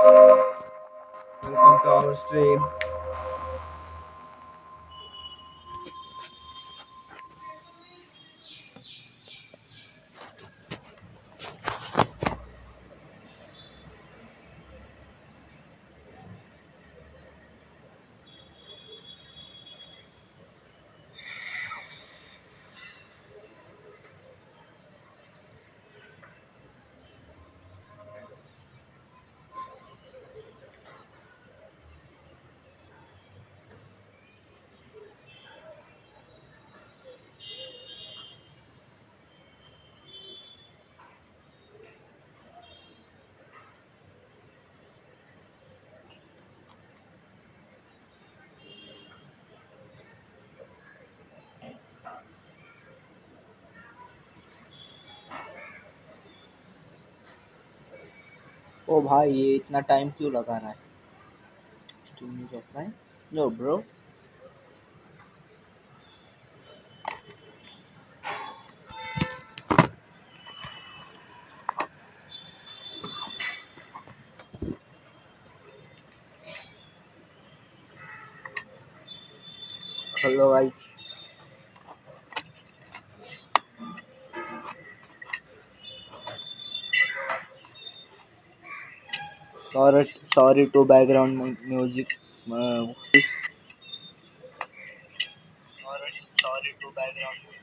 Welcome to our stream. ओ भाई ये इतना टाइम क्यों लगा रहा है? Stream is offline? No bro. Hello guys. Sorry to background music. Please. Sorry to background music.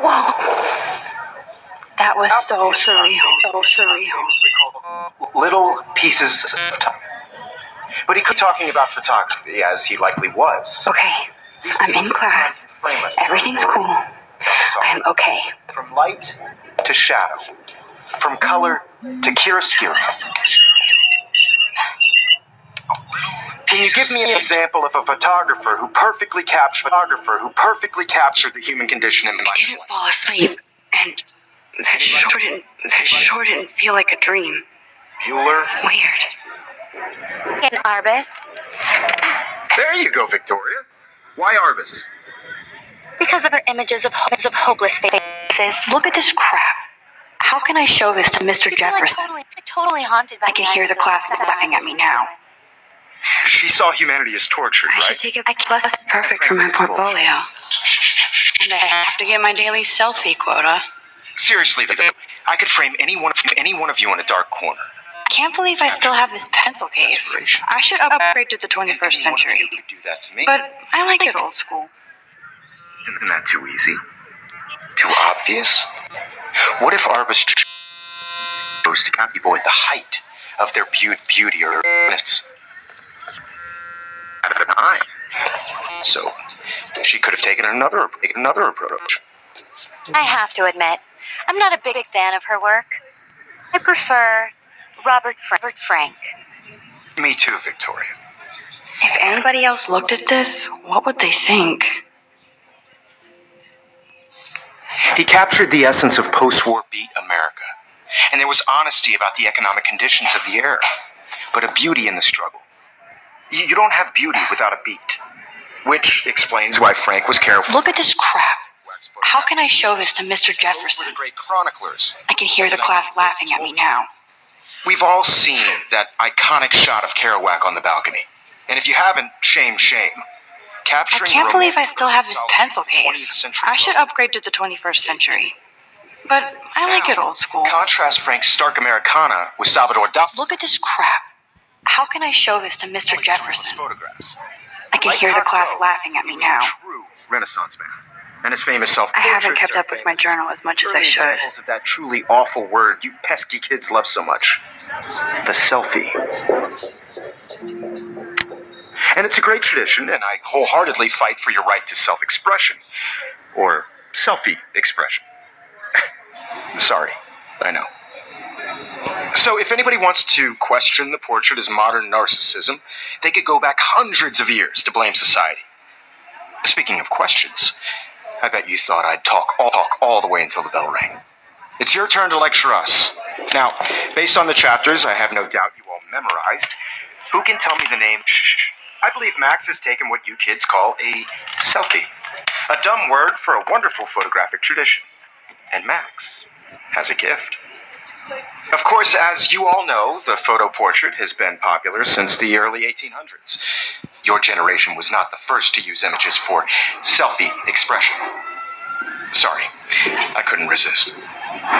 Whoa. That was so surreal. So surreal. Little pieces of time. But he could be talking about photography, as he likely was. Okay, I'm in class. Everything's cool. I am okay. From light to shadow. From color to chiaroscuro. Can you give me an example of a photographer who perfectly captured the human condition in my life? I didn't fall asleep, and that sure didn't feel like a dream. Bueller? Weird. In Arbus. There you go, Victoria. Why Arbus? Because of her images of hopeless faces. Look at this crap. How can I show this to Mr. Jefferson? Totally haunted by I can hear the class laughing at me now. She saw humanity as tortured, I right? should take a plus perfect for my portfolio. And I have to get my daily selfie quota. Seriously, though, I could frame any one of you in a dark corner. I can't believe I still have this pencil case. I should upgrade to the 21st century. You could do that to me. But I like it old school. Isn't that too easy? Too obvious? What if Arbus chose to count people at the height of their beauty or goodness? Out of an eye. So, she could have taken another approach. I have to admit, I'm not a big fan of her work. I prefer Robert Frank. Me too, Victoria. If anybody else looked at this, what would they think? He captured the essence of post-war beat America. And there was honesty about the economic conditions of the era, but a beauty in the struggle. You don't have beauty without a beat. Which explains why Frank was careful. Look at this crap. How can I show this to Mr. Jefferson? The great chroniclers. I can hear the class laughing at me now. We've all seen that iconic shot of Kerouac on the balcony. And if you haven't, shame. I can't believe I still have this pencil case. I should upgrade to the 21st century. But I like it old school. Contrast Frank's stark Americana with Salvador Dali. Look at this crap. How can I show this to Mr. Jefferson? Photographs. I can hear the class laughing at me now. True Renaissance man. And his famous I haven't kept up with my journal as much as I should. Examples of that truly awful word you pesky kids love so much. The selfie. And it's a great tradition, and I wholeheartedly fight for your right to self-expression. Or selfie expression. Sorry, I know. So if anybody wants to question the portrait as modern narcissism, they could go back hundreds of years to blame society. Speaking of questions, I bet you thought I'd talk all the way until the bell rang. It's your turn to lecture us. Now, based on the chapters I have no doubt you all memorized, who can tell me the name? Shh. I believe Max has taken what you kids call a selfie. A dumb word for a wonderful photographic tradition. And Max has a gift. Of course, as you all know, the photo portrait has been popular since the early 1800s. Your generation was not the first to use images for selfie expression. Sorry, I couldn't resist.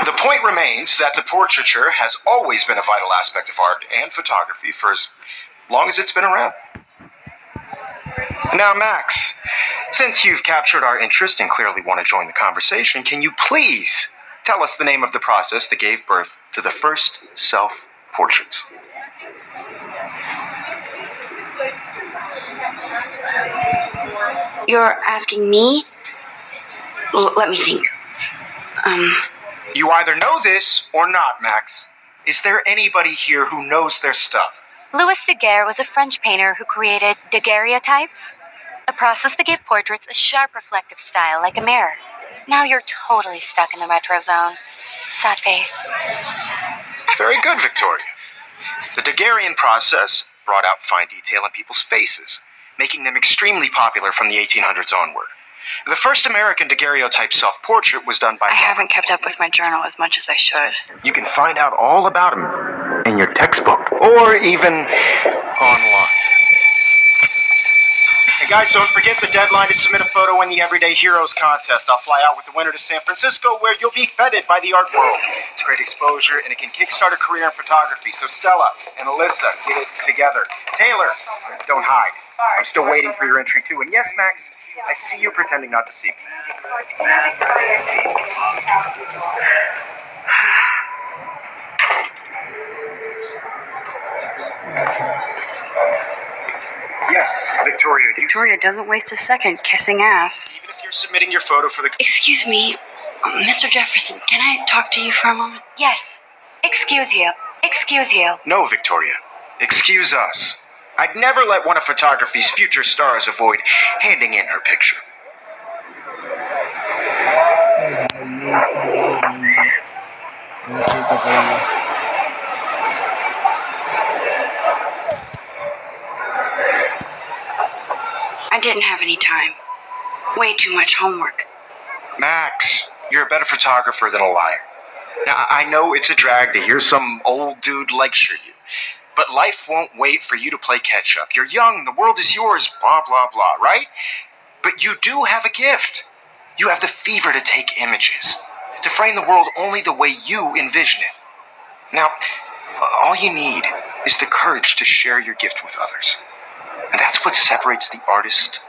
The point remains that the portraiture has always been a vital aspect of art and photography for as long as it's been around. Now, Max, since you've captured our interest and clearly want to join the conversation, can you please tell us the name of the process that gave birth to the first self-portraits? You're asking me? Let me think. You either know this or not, Max. Is there anybody here who knows their stuff? Louis Daguerre was a French painter who created daguerreotypes, a process that gave portraits a sharp reflective style like a mirror. Now you're totally stuck in the retro zone. Sad face. Very good, Victoria. The Daguerrean process brought out fine detail in people's faces, making them extremely popular from the 1800s onward. The first American daguerreotype self-portrait was done by... I haven't kept up with my journal as much as I should. You can find out all about him in your textbook, or even online. Hey guys, don't forget the deadline to submit a photo in the Everyday Heroes contest. I'll fly out with the winner to San Francisco, where you'll be feted by the art world. It's great exposure, and it can kickstart a career in photography. So Stella and Alyssa, get it together. Taylor, don't hide. I'm still waiting for your entry too. And yes, Max, I see you pretending not to see me. Yes, Victoria. Victoria doesn't waste a second kissing ass. Even if you're submitting your photo for the... Excuse me, Mr. Jefferson, can I talk to you for a moment? Yes. Excuse you. Excuse you. No, Victoria. Excuse us. I'd never let one of photography's future stars avoid handing in her picture. I didn't have any time. Way too much homework. Max, you're a better photographer than a liar. Now, I know it's a drag to hear some old dude lecture you, but life won't wait for you to play catch-up. You're young, the world is yours, blah, blah, blah, right? But you do have a gift. You have the fever to take images, to frame the world only the way you envision it. Now, all you need is the courage to share your gift with others. And that's what separates the artist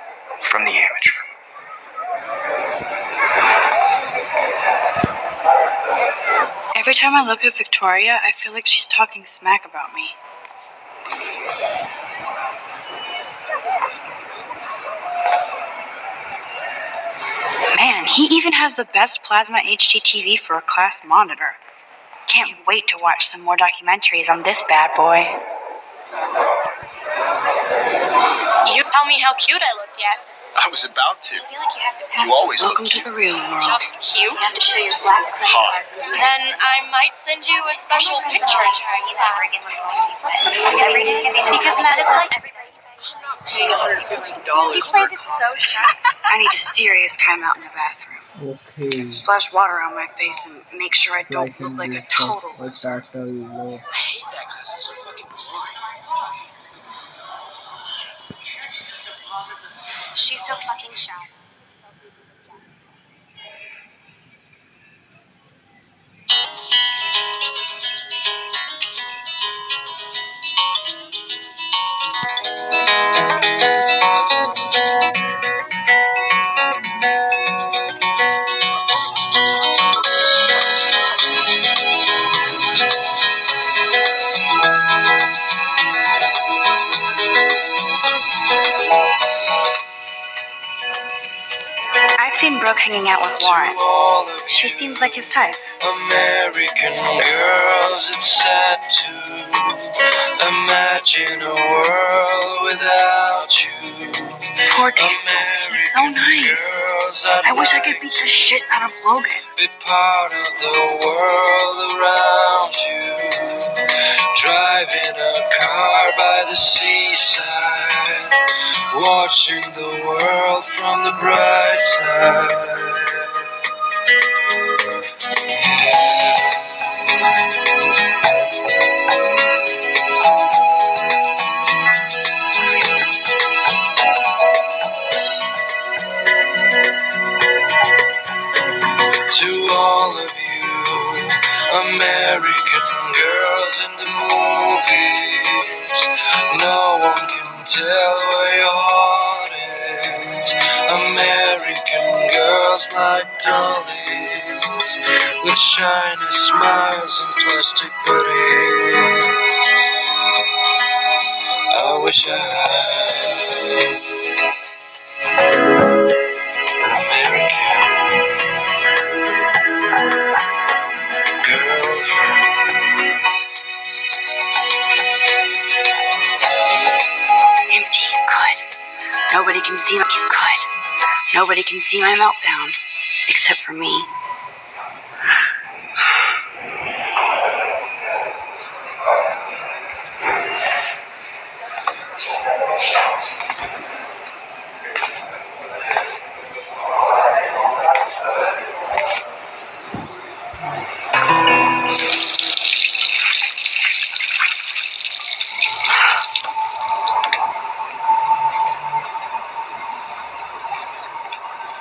from the amateur. Every time I look at Victoria, I feel like she's talking smack about me. Man, he even has the best plasma HDTV for a class monitor. Can't wait to watch some more documentaries on this bad boy. You tell me how cute I looked yet. I was about to. I feel like you have to pass. You always look Welcome to cute. the real world. Just cute. You have to show your black credit Hot. cards. Then I might send you a special picture. Because medical, everybody. He plays it so shy. I need a serious timeout in the bathroom. Okay. Splash water on my face and make sure I don't look like a total. What character you know? I hate that class. It's so fucking boring. She's so fucking shy. I've seen Brooke hanging out with Warren. She seems like his type. American girls, it's sad to imagine a world without you. Poor Daniel. He's so nice. I wish I could beat the shit out of Logan. Be part of the world around you. Driving a car by the seaside, watching the world from the bright side. To all of you American girls in the movies, no one can tell where your heart is. American girls like dollies, with shiny smiles and plastic bodies. I wish I had American girlfriend. Empty. Good. Nobody can see my good. Nobody can see my meltdown. Except for me.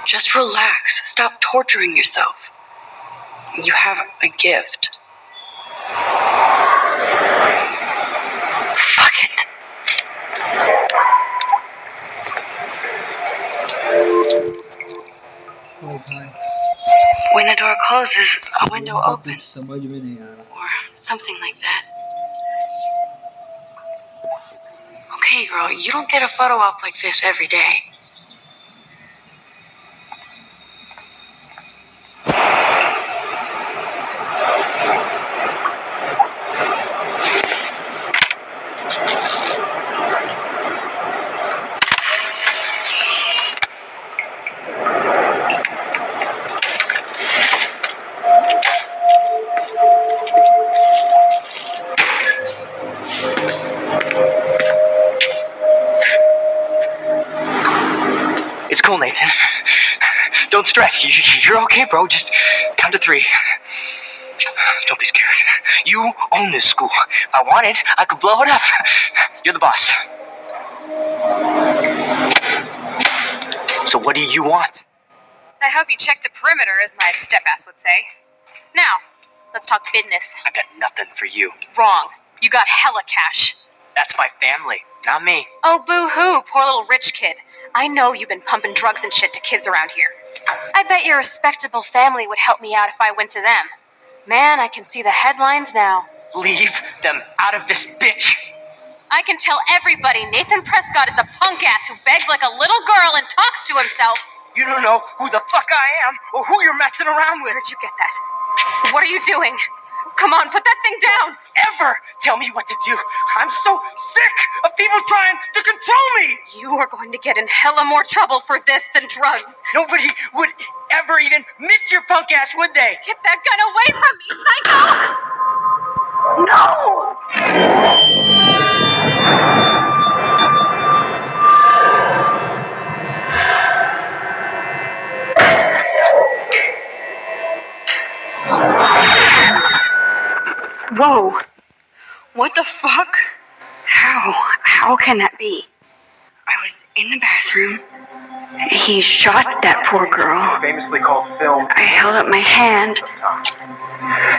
Just relax. Stop torturing yourself. You have a gift. Fuck it. ओ भाई When a door closes, a window यहाँ opens. कुछ समझ में नहीं आ रहा. Or something like that. Okay, girl, you don't get a photo op like this every day. It's cool, Nathan. Don't stress. You're okay, bro. Just count to 3. Don't be scared. You own this school. If I wanted, I could blow it up. You're the boss. So what do you want? I hope you check the perimeter, as my step-ass would say. Now, let's talk business. I got nothing for you. Wrong. You got hella cash. That's my family, not me. Oh, boo-hoo, poor little rich kid. I know you've been pumping drugs and shit to kids around here. I bet your respectable family would help me out if I went to them. Man, I can see the headlines now. Leave them out of this bitch. I can tell everybody Nathan Prescott is a punk ass who begs like a little girl and talks to himself. You don't know who the fuck I am or who you're messing around with. Where'd you get that? What are you doing? Come on, put that thing down. Ever tell me what to do. I'm so sick of people trying to control me. You are going to get in hella more trouble for this than drugs. Nobody would ever even miss your punk ass, would they? Get that gun away from me, psycho! No! Whoa. What the fuck? How can that be? I was in the bathroom. He shot that poor girl. Famously called film. I held up my hand.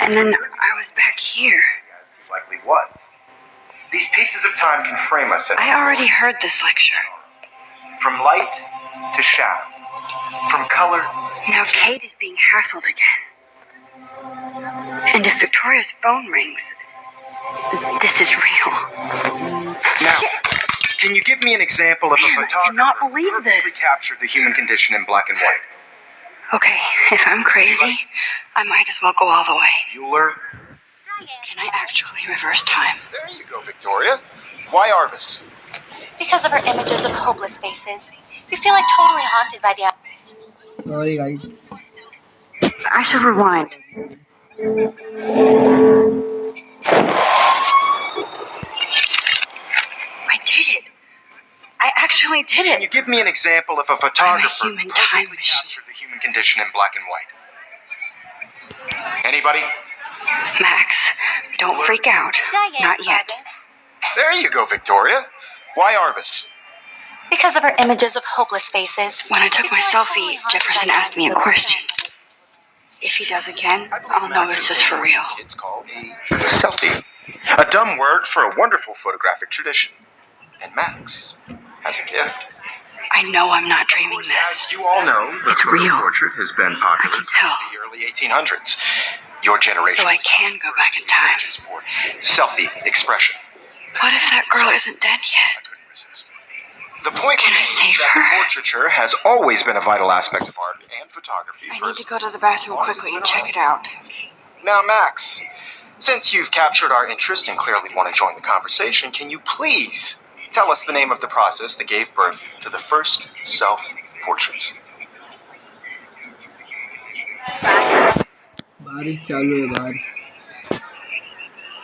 And then I was back here. Likely was. These pieces of time can frame us. I already heard this lecture. From light to shadow. From color. Now Kate is being hassled again. And if Victoria's phone rings, this is real. Now, Shit. Can you give me an example of Man, a I photographer cannot believe who perfectly this. captured the human condition in black and white? Okay, if I'm crazy, I might as well go all the way. Bueller? Can I actually reverse time? There you go, Victoria. Why Arvis? Because of her images of hopeless faces. You feel like totally haunted by the... Sorry, guys. I should rewind. I did it. I actually did Can you it. give me an example of a photographer I'm a human who time perfectly machine. captured the human condition in black and white? Anybody? Max, don't freak out. Not yet. There you go, Victoria. Why Arvis? Because of her images of hopeless faces. When I took You my feel like selfie, totally haunted Jefferson by the asked me a question. If he does again, I'll know this is for real. It's called a selfie. A dumb word for a wonderful photographic tradition. And Max has a gift. I know I'm not dreaming this. As you all know, the It's photo real. portrait has been popular can since tell. the early 1800s. Your generation So I can go back in time. searches for selfie expression. What if that girl isn't dead I yet? couldn't resist. The point Can I remains save that her? the portraiture has always been a vital aspect of art and photography. I need to go to the bathroom quickly and check it out. Now, Max, since you've captured our interest and clearly want to join the conversation, can you please tell us the name of the process that gave birth to the first self-portraits? बारिश चालू है बारिश.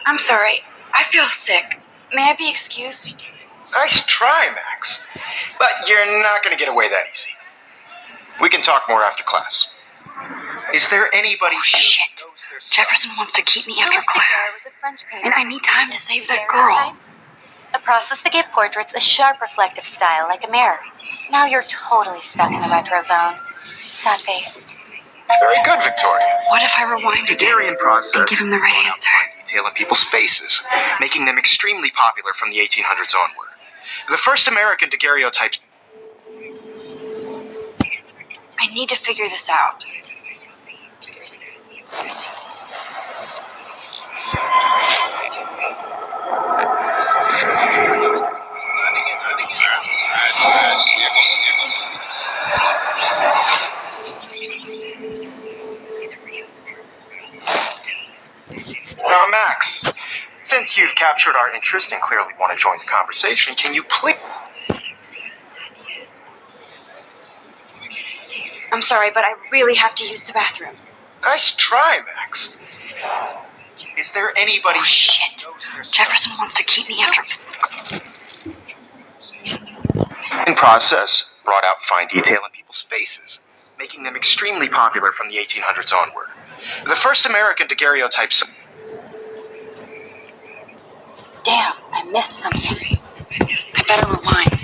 I'm sorry. I feel sick. May I be excused? Nice try, Max. But you're not going to get away that easy. We can talk more after class. Is there anybody... Oh, shit. Jefferson wants to keep me after class. And I need time to save that girl. A process that gave portraits a sharp reflective style like a mirror. Now you're totally stuck in the retro zone. Sad face. Very good, Victoria. What if I rewind The again Daguerrean process and give him the right brought out answer? fine detail in people's faces, making them extremely popular from the 1800s onward. The first American daguerreotypes... I need to figure this out. Now, Max, since you've captured our interest and clearly want to join the conversation, can you please... I'm sorry, but I really have to use the bathroom. Nice try, Max. Is there anybody... Oh, shit. Jefferson wants to keep me after... In process, brought out fine detail in people's faces, making them extremely popular from the 1800s onward. The first American daguerreotypes... Damn, I missed something. I better rewind.